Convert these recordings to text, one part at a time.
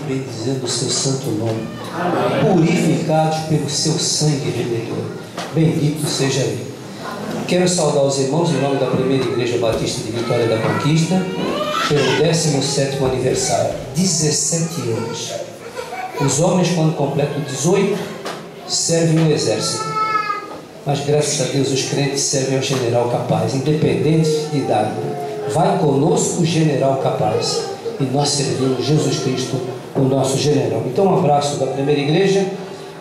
bendizendo o seu santo nome, purificados pelo seu sangue remedor. Bendito seja Ele. Quero saudar os irmãos em nome da Primeira Igreja Batista de Vitória da Conquista pelo 17º aniversário, 17 anos. Os homens, quando completam 18, servem no exército, mas graças a Deus os crentes servem ao general capaz, independente de idade. Vai conosco o general capaz, e nós servimos Jesus Cristo, o nosso general. Então um abraço da Primeira Igreja,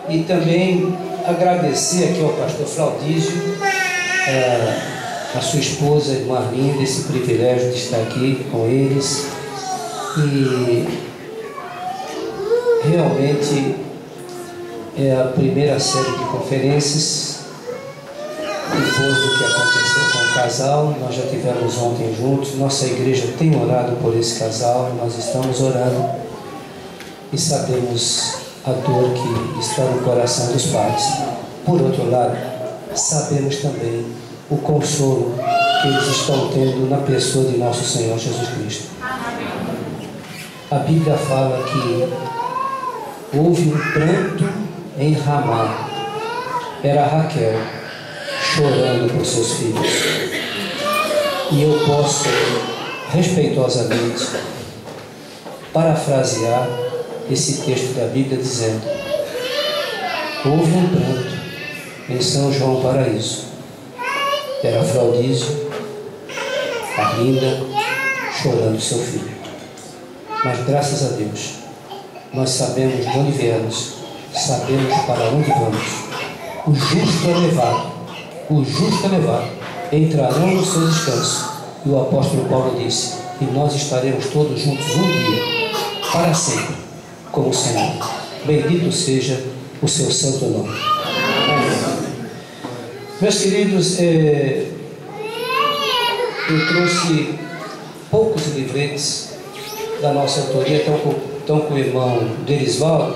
e também agradecer aqui ao pastor Fraudísio, a sua esposa, a irmã Arlinda, esse privilégio de estar aqui com eles. E realmente é a primeira série de conferências depois do que aconteceu com o casal. Nós já tivemos ontem juntos. Nossa igreja tem orado por esse casal, nós estamos orando e sabemos a dor que está no coração dos pais. Por outro lado, sabemos também o consolo que eles estão tendo na pessoa de nosso Senhor Jesus Cristo. A Bíblia fala que houve um pranto em Ramá. Era Raquel chorando por seus filhos. E eu posso respeitosamente parafrasear esse texto da Bíblia dizendo: houve um pranto em São João Paraíso. Era Fraudísio, Arlinda, chorando seu filho. Mas graças a Deus, nós sabemos de onde viemos, sabemos para onde vamos. O justo é levado, entrarão no seu descanso. E o apóstolo Paulo disse: e nós estaremos todos juntos um dia, para sempre, com o Senhor. Bendito seja o seu santo nome. Meus queridos, eu trouxe poucos livretes da nossa autoria, estão com o irmão Derisvaldo,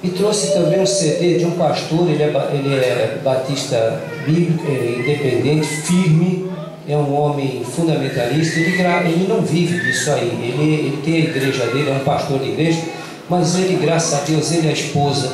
e trouxe também um CD de um pastor. Ele é batista bíblico, independente, firme, é um homem fundamentalista. Ele não vive disso aí, ele tem a igreja dele, é um pastor de igreja, mas ele, graças a Deus, ele, a esposa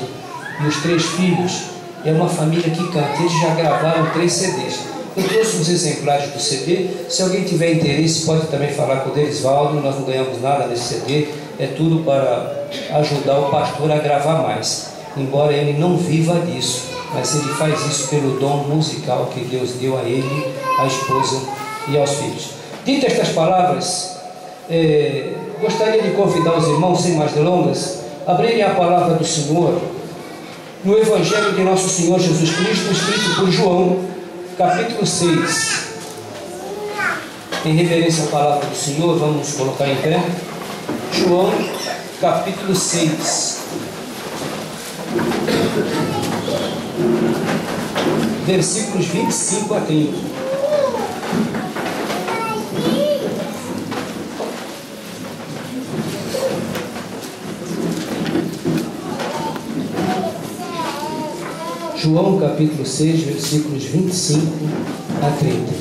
e os 3 filhos, é uma família que canta. Eles já gravaram 3 CDs. Eu trouxe uns exemplares do CD. Se alguém tiver interesse, pode também falar com o Derisvaldo. Nós não ganhamos nada nesse CD. É tudo para ajudar o pastor a gravar mais. Embora ele não viva disso, mas ele faz isso pelo dom musical que Deus deu a ele, à esposa e aos filhos. Dito estas palavras, gostaria de convidar os irmãos, sem mais delongas, a abrirem a palavra do Senhor no Evangelho de nosso Senhor Jesus Cristo, escrito por João, capítulo 6. Em reverência à palavra do Senhor, vamos colocar em pé. João, capítulo 6. Versículos 25 a 30. João capítulo 6, versículos 25 a 30.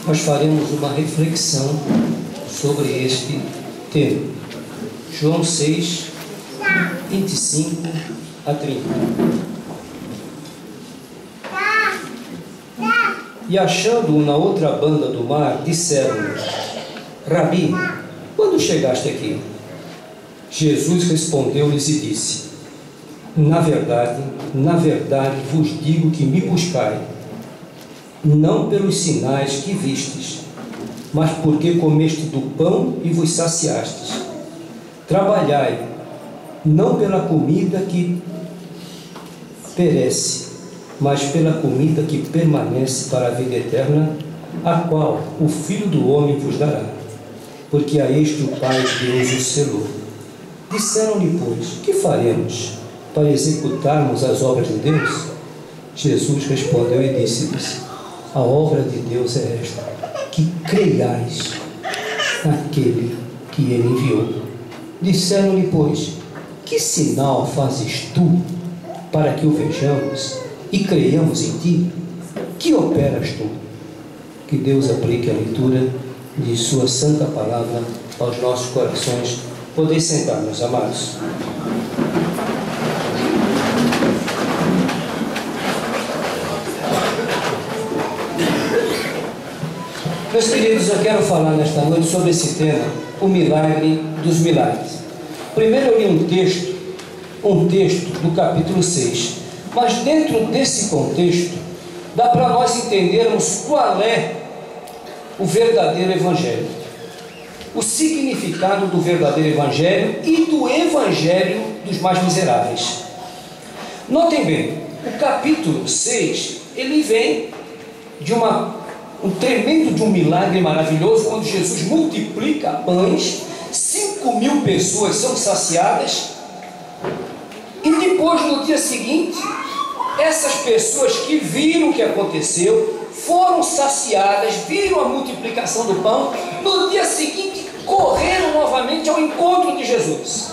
Nós faremos uma reflexão sobre este tema. João 6, 25 a 30. E achando-o na outra banda do mar, disseram-lhe: Rabi, quando chegaste aqui? Jesus respondeu-lhes e disse: na verdade vos digo que me buscai, não pelos sinais que vistes, mas porque comeste do pão e vos saciastes. Trabalhai, não pela comida que perece, mas pela comida que permanece para a vida eterna, a qual o Filho do Homem vos dará, porque a este o Pai Deus o selou. Disseram-lhe, pois, que faremos para executarmos as obras de Deus? Jesus respondeu e disse-lhes: a obra de Deus é esta, que creiais naquele que ele enviou. Disseram-lhe, pois, que sinal fazes tu para que o vejamos e creiamos em ti? Que operas tu? Que Deus aplique a leitura de sua santa palavra aos nossos corações, Podem sentar, meus amados. Meus queridos, eu quero falar nesta noite sobre esse tema, o milagre dos milagres. Primeiro eu li um texto do capítulo 6, mas dentro desse contexto, dá para nós entendermos qual é o verdadeiro evangelho, o significado do verdadeiro evangelho e do evangelho dos mais miseráveis. Notem bem, o capítulo 6, ele vem de um tremendo de um milagre maravilhoso, quando Jesus multiplica pães, 5.000 pessoas são saciadas, e depois, no dia seguinte, essas pessoas que viram o que aconteceu, foram saciadas, viram a multiplicação do pão, no dia seguinte correram novamente ao encontro de Jesus.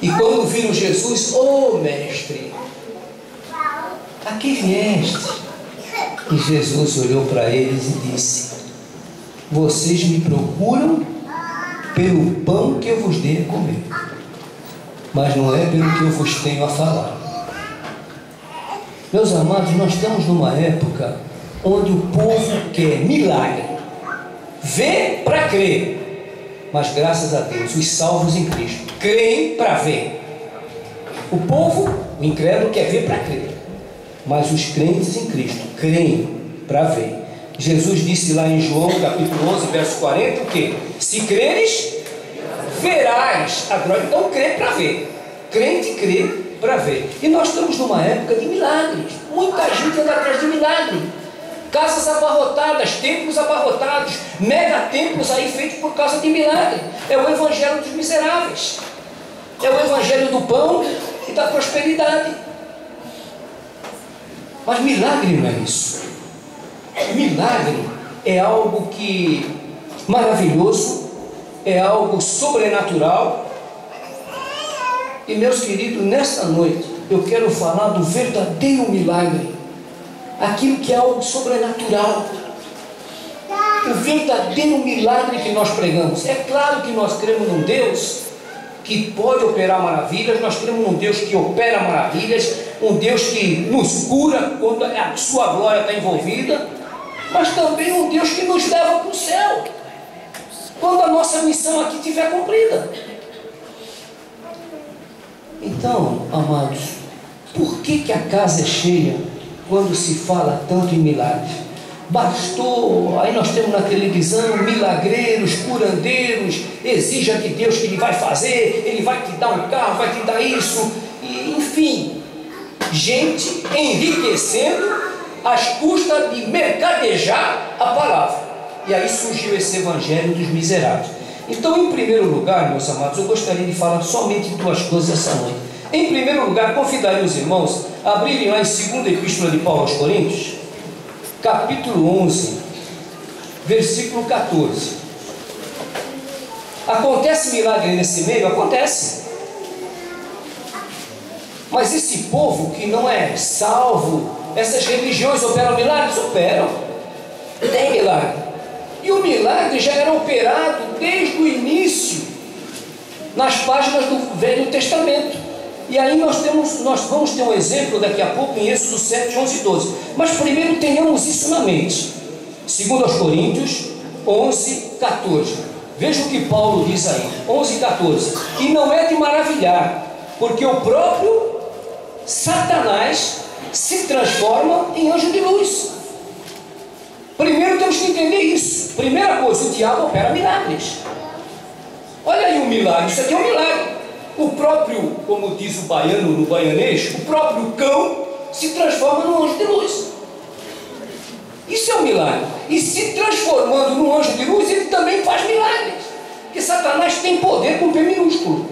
E quando viram Jesus, mestre, a que vieste? E Jesus olhou para eles e disse: vocês me procuram pelo pão que eu vos dei a comer, mas não é pelo que eu vos tenho a falar. Meus amados, nós estamos numa época onde o povo quer milagre, vê para crer, mas graças a Deus, os salvos em Cristo creem para ver. O povo, o incrédulo, quer ver para crer, mas os crentes em Cristo creem para ver. Jesus disse lá em João capítulo 11, verso 40, o quê? Se creres, verás a glória. Então crê para ver. Crente crê para ver. E nós estamos numa época de milagres. Muita gente anda atrás de milagre. Casas abarrotadas, templos abarrotados, mega templos aí feitos por causa de milagre. É o evangelho dos miseráveis. É o evangelho do pão e da prosperidade. Mas milagre não é isso. Milagre é algo que maravilhoso, é algo sobrenatural. E meus queridos, nesta noite eu quero falar do verdadeiro milagre, aquilo que é algo sobrenatural, o verdadeiro milagre que nós pregamos. É claro que nós cremos num Deus que pode operar maravilhas, nós cremos num Deus que opera maravilhas, um Deus que nos cura quando a sua glória está envolvida, mas também um Deus que nos leva para o céu quando a nossa missão aqui estiver cumprida. Então, amados, por que a casa é cheia quando se fala tanto em milagres? Bastou, aí nós temos na televisão milagreiros, curandeiros, exija de Deus que Ele vai fazer, Ele vai te dar um carro, vai te dar isso, e, enfim, gente enriquecendo às custas de mercadejar a palavra. E aí surgiu esse evangelho dos miseráveis. Então, em primeiro lugar, meus amados, eu gostaria de falar somente duas coisas essa noite. Em primeiro lugar, convidaria os irmãos a abrirem lá em 2ª Epístola de Paulo aos Coríntios, capítulo 11, versículo 14. Acontece milagre nesse meio? Acontece. Mas esse povo que não é salvo, essas religiões operam milagres? Operam. Tem milagre. E o milagre já era operado desde o início, nas páginas do Velho Testamento. E aí nós vamos ter um exemplo daqui a pouco em Êxodo 7, 11 e 12. Mas primeiro tenhamos isso na mente. 2 Coríntios 11, 14. Veja o que Paulo diz aí, 11, 14. E não é de maravilhar, porque o próprio Satanás se transforma em anjo de luz. Primeiro temos que entender isso. Primeira coisa, o diabo opera milagres. Olha aí um milagre, isso aqui é um milagre. O próprio, como diz o baiano no baianês, o próprio cão se transforma num anjo de luz. Isso é um milagre. E se transformando num anjo de luz, ele também faz milagres. Porque Satanás tem poder com P minúsculo.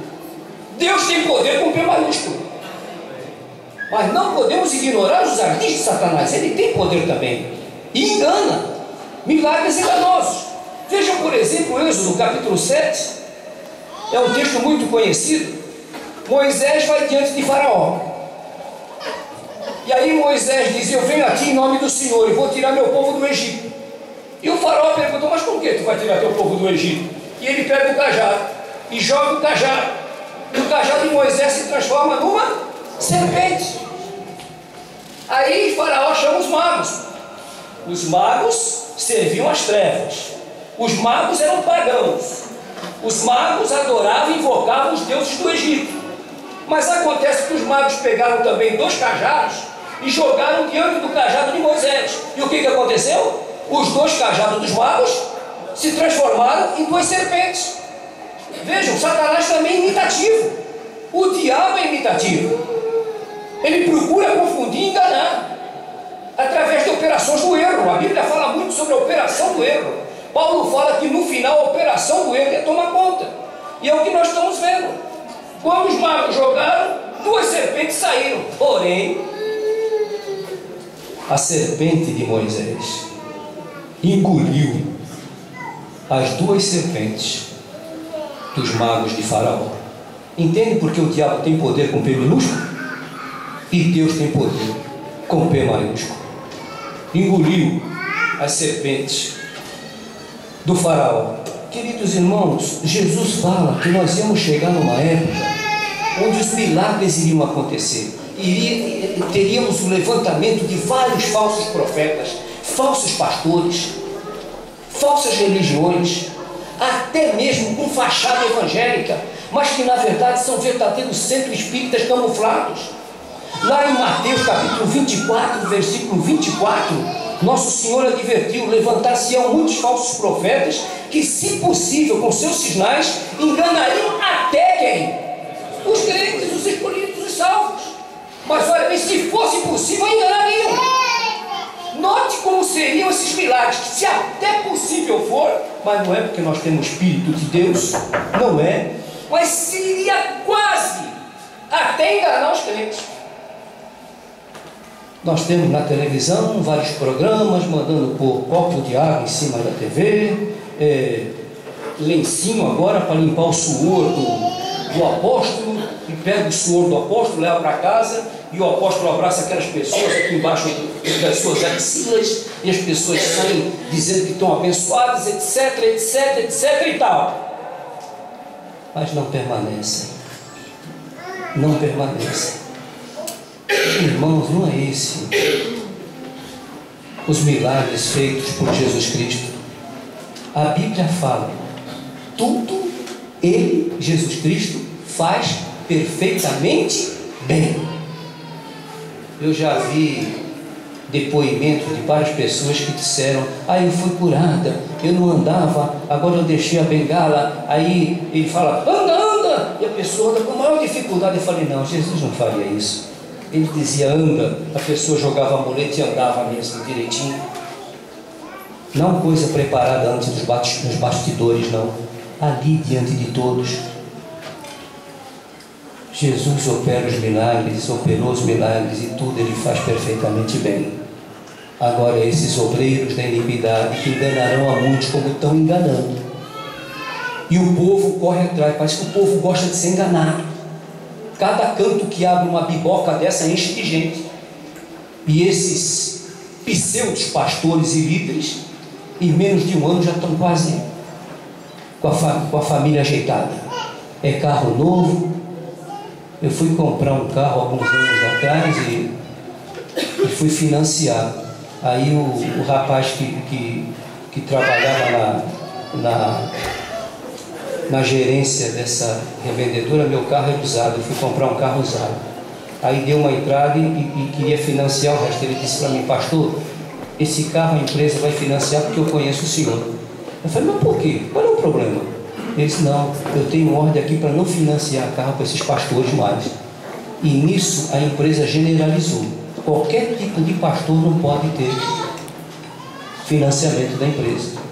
Deus tem poder com P maiúsculo. Mas não podemos ignorar os ardis de Satanás. Ele tem poder também. E engana. Milagres enganosos. Vejam, por exemplo, Êxodo capítulo 7. É um texto muito conhecido. Moisés vai diante de Faraó. E aí Moisés diz: eu venho a ti em nome do Senhor e vou tirar meu povo do Egito. E o Faraó perguntou: mas por que tu vai tirar teu povo do Egito? e ele pega o cajado e joga o cajado. E o cajado de Moisés se transforma numa serpente. Aí Faraó chama os magos. Os magos serviam as trevas. Os magos eram pagãos. Os magos adoravam e invocavam os deuses do Egito. Mas acontece que os magos pegaram também 2 cajados e jogaram diante do cajado de Moisés. E o que aconteceu? Os 2 cajados dos magos se transformaram em 2 serpentes. Vejam, Satanás também é imitativo. O diabo é imitativo. Ele procura confundir e enganar através de operações do erro. A Bíblia fala muito sobre a operação do erro. Paulo fala que no final a operação do erro é tomar conta. E é o que nós estamos vendo. Quando os magos jogaram, 2 serpentes saíram. Porém, a serpente de Moisés engoliu as 2 serpentes dos magos de Faraó. Entende por que o diabo tem poder com P minúsculo? E Deus tem poder com P maiúsculo. Engoliu as serpentes do Faraó. Queridos irmãos, Jesus fala que nós íamos chegar numa época onde os milagres iriam acontecer. Teríamos o levantamento de vários falsos profetas, falsos pastores, falsas religiões, até mesmo com fachada evangélica, mas que na verdade são verdadeiros centros espíritas camuflados. Lá em Mateus capítulo 24, versículo 24, Nosso Senhor advertiu: levantar-se-ão muitos falsos profetas que, se possível, com seus sinais, enganariam até quem? Os crentes, os escolhidos, os salvos. Mas olha bem, se fosse possível, enganariam. Note como seriam esses milagres, que se até possível for, mas não é porque nós temos Espírito de Deus, não é, mas seria quase até enganar os crentes. Nós temos na televisão vários programas mandando pôr copo de água em cima da TV, lencinho agora para limpar o suor do apóstolo, e pega o suor do apóstolo, leva para casa, e o apóstolo abraça aquelas pessoas aqui embaixo das suas axilas, e as pessoas saem dizendo que estão abençoadas, etc, etc, etc e tal. Mas não permanecem. Não permanecem. Irmãos, não é esse os milagres feitos por Jesus Cristo. A Bíblia fala: tudo Ele, Jesus Cristo, faz perfeitamente bem. Eu já vi depoimento de várias pessoas que disseram: eu fui curada, eu não andava, agora eu deixei a bengala. Aí ele fala: anda, e a pessoa anda com maior dificuldade. Eu falei: não, Jesus não faria isso. Ele dizia: anda, a pessoa jogava a muleta e andava mesmo direitinho. Não coisa preparada antes dos bastidores, não. Ali diante de todos, Jesus opera os milagres, operou os milagres, e tudo Ele faz perfeitamente bem. Agora, esses obreiros da iniquidade que enganarão a muitos como estão enganando, e o povo corre atrás. Parece que o povo gosta de ser enganado. Cada canto que abre uma biboca dessa enche de gente. E esses pseudos pastores e líderes, em menos de um ano, já estão quase com a família ajeitada. É carro novo. Eu fui comprar um carro alguns anos atrás e fui financiar. Aí o rapaz que trabalhava na gerência dessa revendedora, meu carro era usado, eu fui comprar um carro usado. Aí deu uma entrada e queria financiar o resto. Ele disse para mim: pastor, esse carro a empresa vai financiar porque eu conheço o senhor. Eu falei: mas por quê? Qual é o problema? Ele disse: não, eu tenho ordem aqui para não financiar carro para esses pastores mais. E nisso a empresa generalizou: qualquer tipo de pastor não pode ter financiamento da empresa.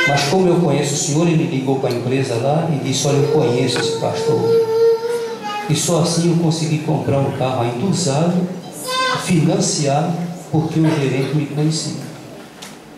Mas como eu conheço o senhor, ele ligou para a empresa lá e disse: olha, eu conheço esse pastor. E só assim eu consegui comprar um carro ainda usado, financiado, porque o gerente me conhecia.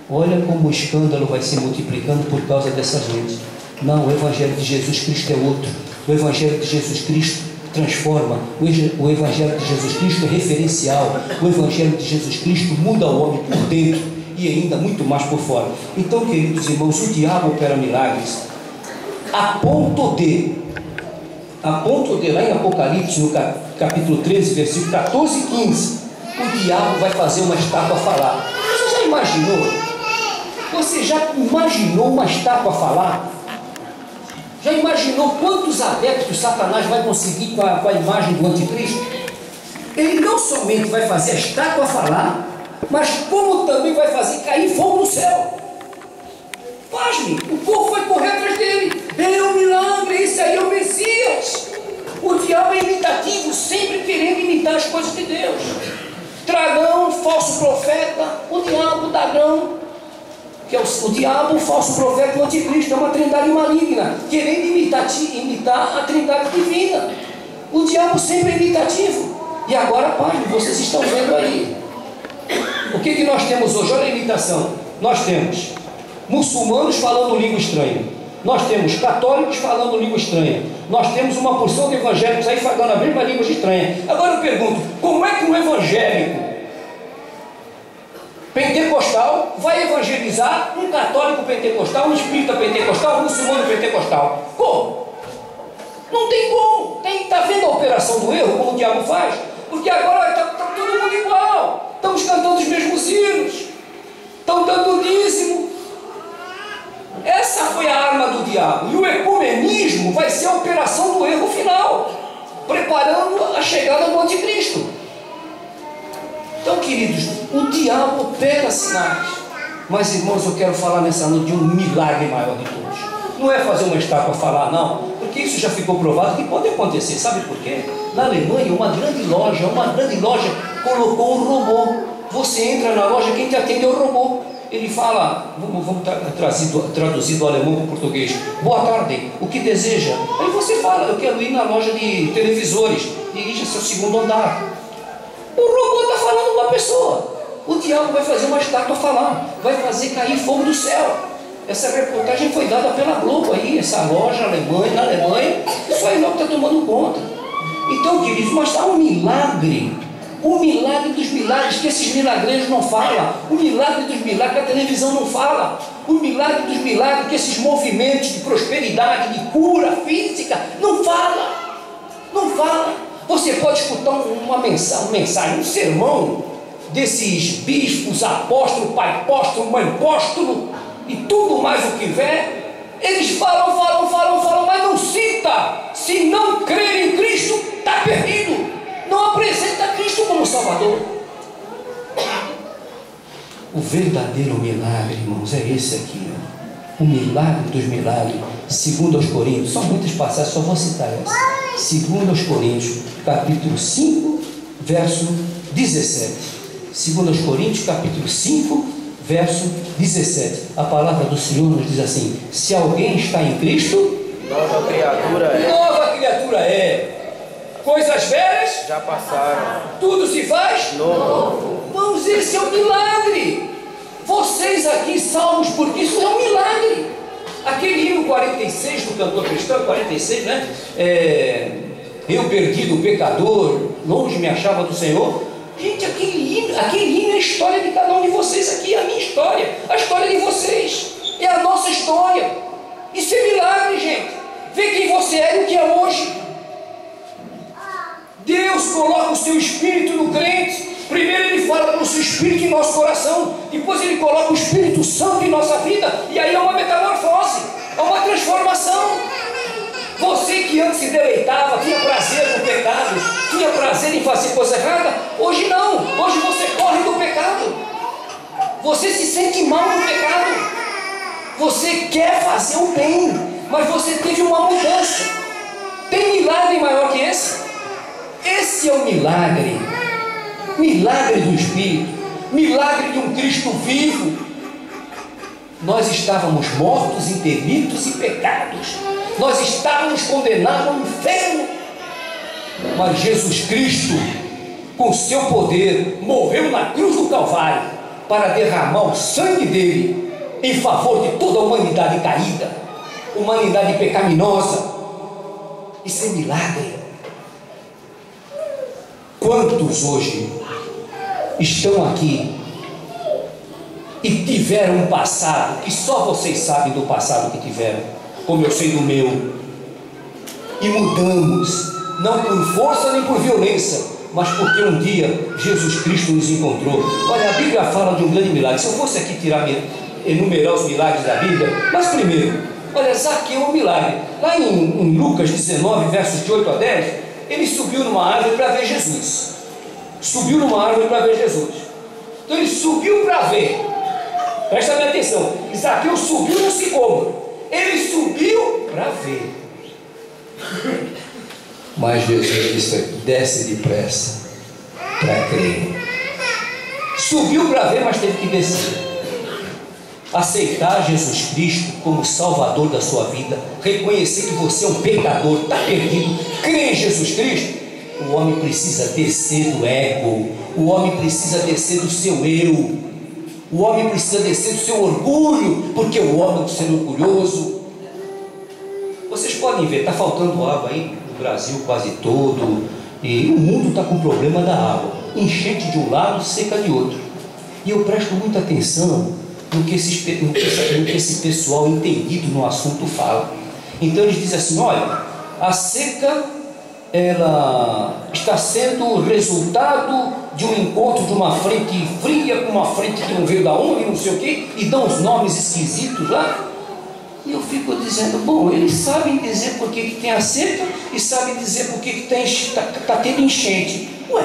Olha como o escândalo vai se multiplicando por causa dessa gente. Não, o Evangelho de Jesus Cristo é outro. O Evangelho de Jesus Cristo transforma. O Evangelho de Jesus Cristo é referencial. O Evangelho de Jesus Cristo muda o homem por dentro. e ainda muito mais por fora. Então, queridos irmãos, o diabo opera milagres a ponto de lá em Apocalipse, no capítulo 13, versículo 14 e 15, o diabo vai fazer uma estátua falar. Você já imaginou? Você já imaginou uma estátua falar? Já imaginou quantos adeptos Satanás vai conseguir com a imagem do anticristo? Ele não somente vai fazer a estátua falar, mas como também vai fazer cair fogo do céu. Pasme, o povo vai correr atrás dele. Ele é um milagre, esse aí é o Messias. O diabo é imitativo, sempre querendo imitar as coisas de Deus. Dragão, falso profeta, o diabo, dragão, que é o diabo, o falso profeta e o anticristo, é uma trindade maligna, querendo imitar a trindade divina. O diabo sempre é imitativo. E agora, pai, vocês estão vendo aí. O que nós temos hoje? Olha a imitação. Nós temos muçulmanos falando língua estranha. Nós temos católicos falando língua estranha. Nós temos uma porção de evangélicos aí falando a mesma língua estranha. Agora eu pergunto, como é que um evangélico pentecostal vai evangelizar um católico pentecostal, um espírita pentecostal, um muçulmano pentecostal? Como? Não tem como. Está vendo a operação do erro, como o diabo faz? Porque agora está todo mundo igual. Estamos cantando os mesmos hinos, estão dando o dízimo. Essa foi a arma do diabo. E o ecumenismo vai ser a operação do erro final, preparando a chegada do anticristo. Então, queridos, o diabo opera sinais. Mas, irmãos, eu quero falar nessa noite de um milagre maior de todos. Não é fazer uma estátua falar, não, porque isso já ficou provado que pode acontecer. Sabe por quê? Na Alemanha, uma grande loja colocou um robô. Você entra na loja, quem te atende é o robô. Ele fala, vamos traduzir do alemão para o português: boa tarde, o que deseja? Aí você fala: eu quero ir na loja de televisores, dirija-se ao segundo andar. O robô está falando uma pessoa. O diabo vai fazer uma estátua falar, vai fazer cair fogo do céu. Essa reportagem foi dada pela Globo aí, essa loja na Alemanha, isso aí logo está tomando conta. Então, queridos, mas há um milagre. O milagre dos milagres que esses milagreiros não falam. O milagre dos milagres que a televisão não fala. O milagre dos milagres que esses movimentos de prosperidade, de cura física não fala. Não fala. Você pode escutar uma mensagem, um sermão desses bispos, apóstolos, pai apóstolo, mãe apóstolo e tudo mais o que vier. Eles falam, mas não cita. Se não crer em Cristo, está perdido. Não apresenta Cristo como Salvador. O verdadeiro milagre, irmãos, é esse aqui, ó. O milagre dos milagres, segundo aos Coríntios. São muitas passagens, só vou citar essa. Segundo aos Coríntios, capítulo 5, verso 17. Segundo aos Coríntios, capítulo 5, verso 17. A palavra do Senhor nos diz assim: se alguém está em Cristo, nova criatura é. Nova criatura é. Coisas velhas já passaram, tudo se faz novo. Vamos, esse é um milagre. Vocês aqui salvos por Cristo é um milagre. Aquele hino 46 do cantor cristão, 46, né? Eu perdido, pecador, longe me achava do Senhor. Gente, aquele hino é a história de cada um de vocês aqui, a minha história, a história de vocês, é a nossa história. Isso é milagre, gente. Vê quem você é e o que é hoje. Deus coloca o seu Espírito no crente. Primeiro Ele fala pelo seu Espírito em nosso coração, depois Ele coloca o Espírito Santo em nossa vida, e aí é uma metamorfose, é uma transformação. Você que antes se deleitava, tinha prazer no pecado, tinha prazer em fazer coisa errada, hoje não. Hoje você corre do pecado, você se sente mal no pecado, você quer fazer o bem, mas você teve uma mudança. Tem milagre maior que esse? Esse é o milagre, milagre do Espírito, milagre de um Cristo vivo. Nós estávamos mortos em delitos e pecados, nós estávamos condenados ao inferno, mas Jesus Cristo, com seu poder, morreu na cruz do Calvário para derramar o sangue dele em favor de toda a humanidade caída, humanidade pecaminosa. Isso é milagre. Quantos hoje estão aqui e tiveram um passado que só vocês sabem do passado que tiveram, como eu sei do meu, e mudamos, não por força nem por violência, mas porque um dia Jesus Cristo nos encontrou. Olha, a Bíblia fala de um grande milagre. Se eu fosse aqui enumerar os milagres da Bíblia, mas primeiro, olha, Zaqueu é um milagre. Lá em Lucas 19, versos de 8 a 10, ele subiu numa árvore para ver Jesus. Subiu numa árvore para ver Jesus. Então ele subiu para ver. Presta bem atenção. Zaqueu subiu no sicômoro. Ele subiu para ver. Mas Jesus disse: desce depressa para crer. Subiu para ver, mas teve que descer. Aceitar Jesus Cristo como Salvador da sua vida, reconhecer que você é um pecador, está perdido, crer em Jesus Cristo. O homem precisa descer do ego, o homem precisa descer do seu eu, o homem precisa descer do seu orgulho, porque o homem é um ser orgulhoso. Vocês podem ver, está faltando água aí no Brasil quase todo, e o mundo está com problema da água, enchente de um lado, seca de outro. E eu presto muita atenção no que esse pessoal entendido no assunto fala. Então eles dizem assim: olha, a seca, ela está sendo resultado de um encontro de uma frente fria com uma frente que não veio da onde, não sei o que, e dão os nomes esquisitos lá. E eu fico dizendo: bom, eles sabem dizer por que tem a seca e sabem dizer por que está tendo enchente. Ué,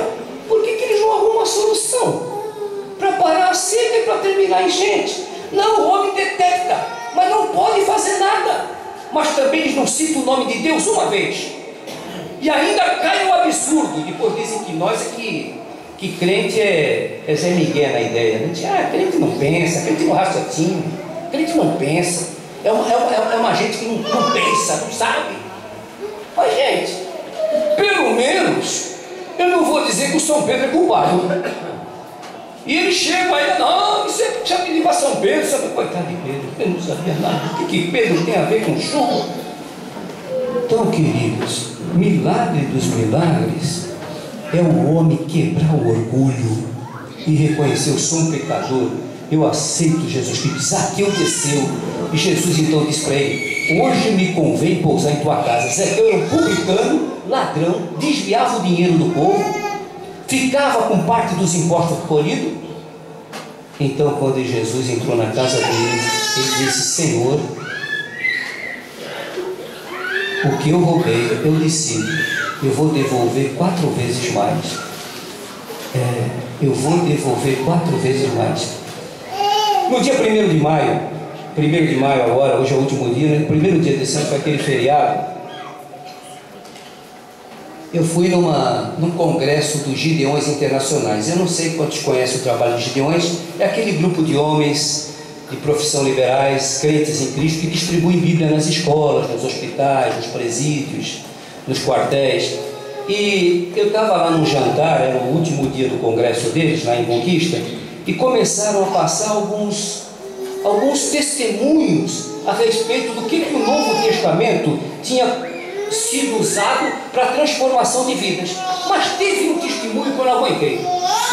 por que eles não arrumam a solução para parar a seca e para terminar a enchente? Não, o homem detecta, mas não pode fazer nada. Mas também eles não citam o nome de Deus uma vez, e ainda cai no absurdo. Depois dizem que nós que crente é Zé Miguel na ideia, né? Crente não pensa, crente não raciocina, crente não pensa, é uma gente que não pensa, não sabe. Mas gente, pelo menos eu não vou dizer que o São Pedro é culpado. E eles chegam ainda: não, isso é já pediu para São Pedro. Sabe? Coitado de Pedro, eu não sabia nada. O que Pedro tem a ver com chuva? Então, queridos, milagre dos milagres é o homem quebrar o orgulho e reconhecer: eu sou um pecador, eu aceito Jesus Cristo. Zaqueu desceu, e Jesus então disse para ele: hoje me convém pousar em tua casa. Zaqueu era um publicano, ladrão, desviava o dinheiro do povo, ficava com parte dos impostos colhidos. Então, quando Jesus entrou na casa dele, ele disse: Senhor, o que eu roubei, eu decido, eu vou devolver 4 vezes mais. Eu vou devolver 4 vezes mais. No dia 1º de maio, 1º de maio agora, hoje é o último dia, né? Primeiro dia desse ano foi aquele feriado. Eu fui num congresso dos Gideões Internacionais. Eu não sei quantos conhecem o trabalho dos Gideões. É aquele grupo de homens de profissão liberais, crentes em Cristo, que distribuem Bíblia nas escolas, nos hospitais, nos presídios, nos quartéis. E eu estava lá num jantar, era o último dia do congresso deles, lá em Conquista, e começaram a passar alguns testemunhos a respeito do que o Novo Testamento tinha sido usado para a transformação de vidas. Mas teve um testemunho que eu não aguentei,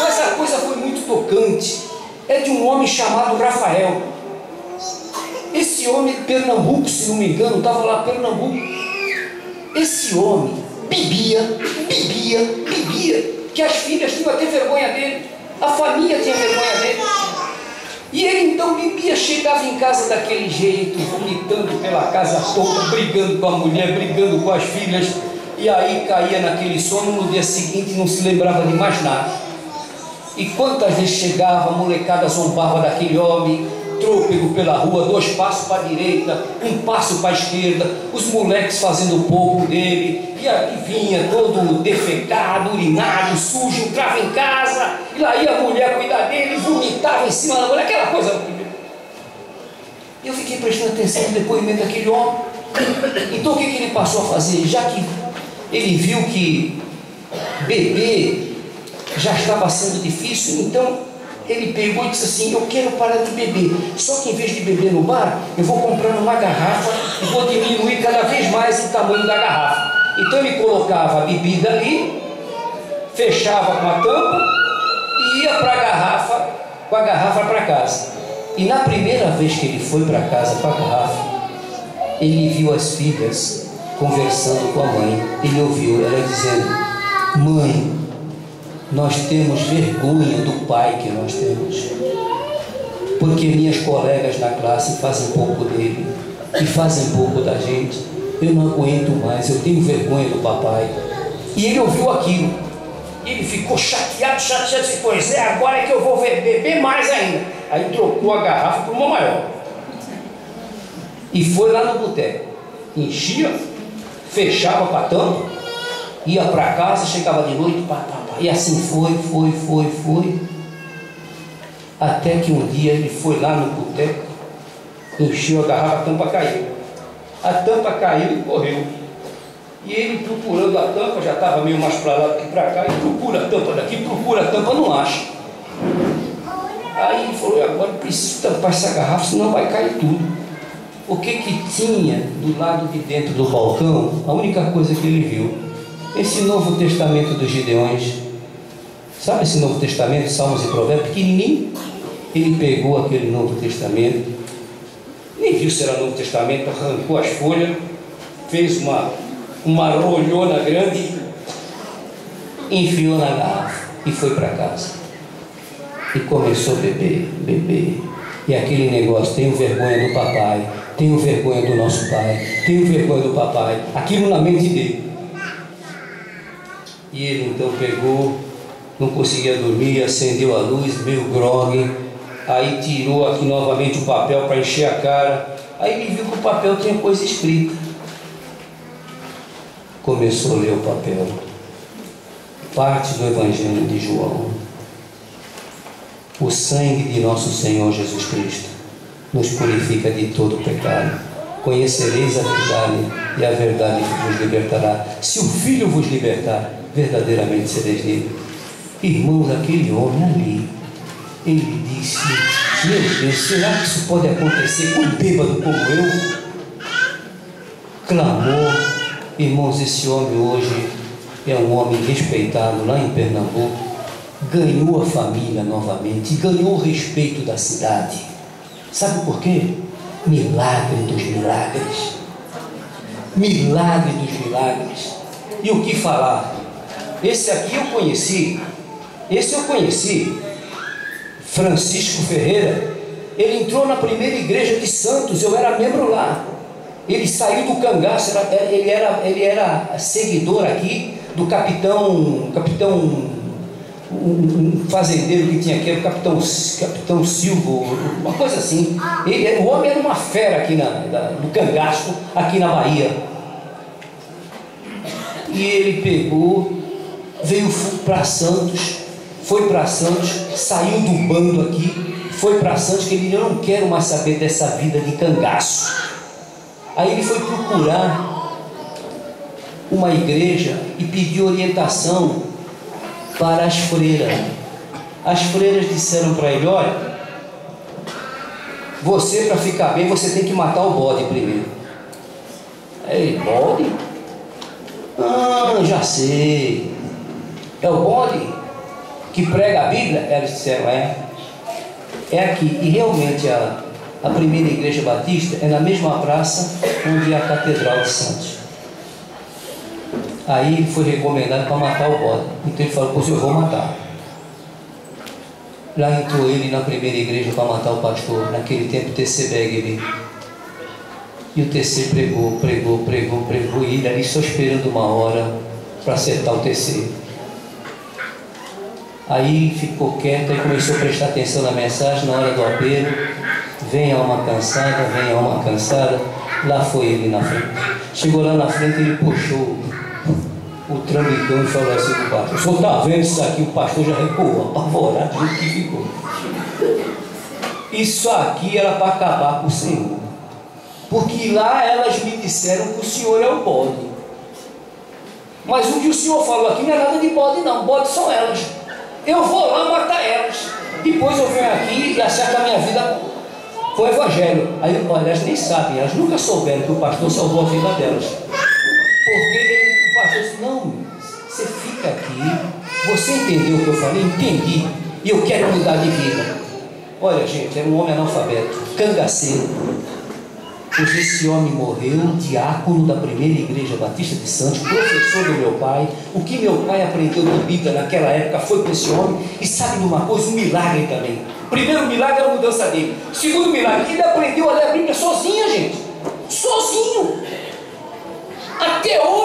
mas a coisa foi muito tocante. É de um homem chamado Rafael. Esse homem, Pernambuco, se não me engano, estava lá em Pernambuco. Esse homem bebia, que as filhas tinham até vergonha dele, a família tinha vergonha dele. E ele então bebia, chegava em casa daquele jeito, vomitando pela casa toda, brigando com a mulher, brigando com as filhas, e aí caía naquele sono. No dia seguinte não se lembrava de mais nada. E quantas vezes chegava, a molecada zombava daquele homem, trôpego pela rua, 2 passos para a direita, 1 passo para a esquerda, os moleques fazendo o pouco dele, e aí vinha todo defecado, urinado, sujo, entrava em casa, e lá ia a mulher cuidar dele, vomitava em cima da mulher, aquela coisa horrível. Eu fiquei prestando atenção no depoimento daquele homem. Então o que ele passou a fazer? Já que ele viu que beber já estava sendo difícil, então ele pegou e disse assim: eu quero parar de beber, só que em vez de beber no bar, eu vou comprar uma garrafa e vou diminuir cada vez mais o tamanho da garrafa. Então ele colocava a bebida ali, fechava com a tampa e ia para a garrafa, com a garrafa para casa. E na primeira vez que ele foi para casa com a garrafa, ele viu as filhas conversando com a mãe. Ele ouviu ela dizendo: mãe, nós temos vergonha do pai que nós temos, porque minhas colegas na classe fazem pouco dele e fazem pouco da gente. Eu não aguento mais, eu tenho vergonha do papai. E ele ouviu aquilo, ele ficou chateado, disse: pois é, agora é que eu vou beber mais ainda. Aí trocou a garrafa por uma maior e foi lá no boteco, enchia, fechava para a tampa, ia para casa, chegava de noite, e assim foi, até que um dia ele foi lá no boteco, encheu a garrafa, a tampa caiu. A tampa caiu e correu. E ele procurando a tampa, já estava meio mais para lá do que para cá, e procura a tampa daqui, procura a tampa, não acha. Aí ele falou: agora preciso tampar essa garrafa, senão vai cair tudo. O que tinha do lado de dentro do balcão? A única coisa que ele viu, esse Novo Testamento dos Gideões. Sabe esse Novo Testamento, Salmos e Provérbios, pequenininho? Ele pegou aquele Novo Testamento, nem viu se era Novo Testamento, arrancou as folhas, fez uma rolhona grande, enfiou na garrafa e foi para casa. E começou a beber. E aquele negócio: tenho vergonha do papai, tenho vergonha do nosso pai, tenho vergonha do papai. Aquilo na mente dele. E ele então pegou, não conseguia dormir, acendeu a luz, meio grogue. Aí tirou aqui novamente o papel para encher a cara. Aí ele viu que o papel tinha coisa escrita. Começou a ler o papel. Parte do Evangelho de João. O sangue de nosso Senhor Jesus Cristo nos purifica de todo pecado. Conhecereis a verdade, e a verdade vos libertará. Se o Filho vos libertar, verdadeiramente sereis livres. Irmãos, aquele homem ali, ele disse: meu Deus, será que isso pode acontecer com um bêbado como eu? Clamou. Irmãos, esse homem hoje é um homem respeitado lá em Pernambuco. Ganhou a família novamente, ganhou o respeito da cidade. Sabe por quê? Milagre dos milagres. Milagre dos milagres. E o que falar? Esse aqui eu conheci. Francisco Ferreira. Ele entrou na primeira igreja de Santos, eu era membro lá. Ele saiu do cangaço, ele era seguidor aqui do capitão, um fazendeiro que tinha aqui, o capitão Silva, uma coisa assim. O homem era uma fera aqui do cangaço, aqui na Bahia. E ele pegou, veio para Santos, foi para Santos, saiu do bando aqui, foi para Santos, que ele: eu não quero mais saber dessa vida de cangaço. Aí ele foi procurar uma igreja e pediu orientação para as freiras. As freiras disseram para ele: olha, você, para ficar bem, você tem que matar o bode primeiro. Aí ele: bode? Ah, já sei. É o bode que prega a Bíblia? Elas disseram: é aqui. E realmente a primeira igreja batista é na mesma praça onde é a Catedral de Santos. Aí ele foi recomendado para matar o bode. Então ele falou: pois eu vou matar. Lá entrou ele na primeira igreja para matar o pastor, naquele tempo TC Begley. E o TC pregou, e ele ali só esperando uma hora para acertar o TC. Aí ficou quieto e começou a prestar atenção na mensagem. Na hora do apelo: vem alma cansada. Lá foi ele na frente. Chegou lá na frente, ele puxou o trambicão e falou assim para o pastor: o senhor está vendo isso aqui? O pastor já recuou, apavorado, do que ficou. Isso aqui era para acabar com o Senhor, porque lá elas me disseram que o Senhor é o bode. Mas o que o Senhor falou aqui não é nada de bode não, bode são elas. Eu vou lá matar elas, depois eu venho aqui e acerto a minha vida com o Evangelho. Aí elas nem sabem, elas nunca souberam que o pastor salvou a vida delas. Porque o pastor disse: não, você fica aqui, você entendeu o que eu falei? Entendi, e eu quero mudar de vida. Olha, gente, era um homem analfabeto, cangaceiro. Pois esse homem morreu, diácono da primeira igreja batista de Santos, professor do meu pai. O que meu pai aprendeu de Bíblia naquela época foi com esse homem. E sabe de uma coisa? Um milagre também. Primeiro milagre era a mudança dele. Segundo milagre, ele aprendeu a ler a Bíblia sozinho, gente. Sozinho. Até hoje.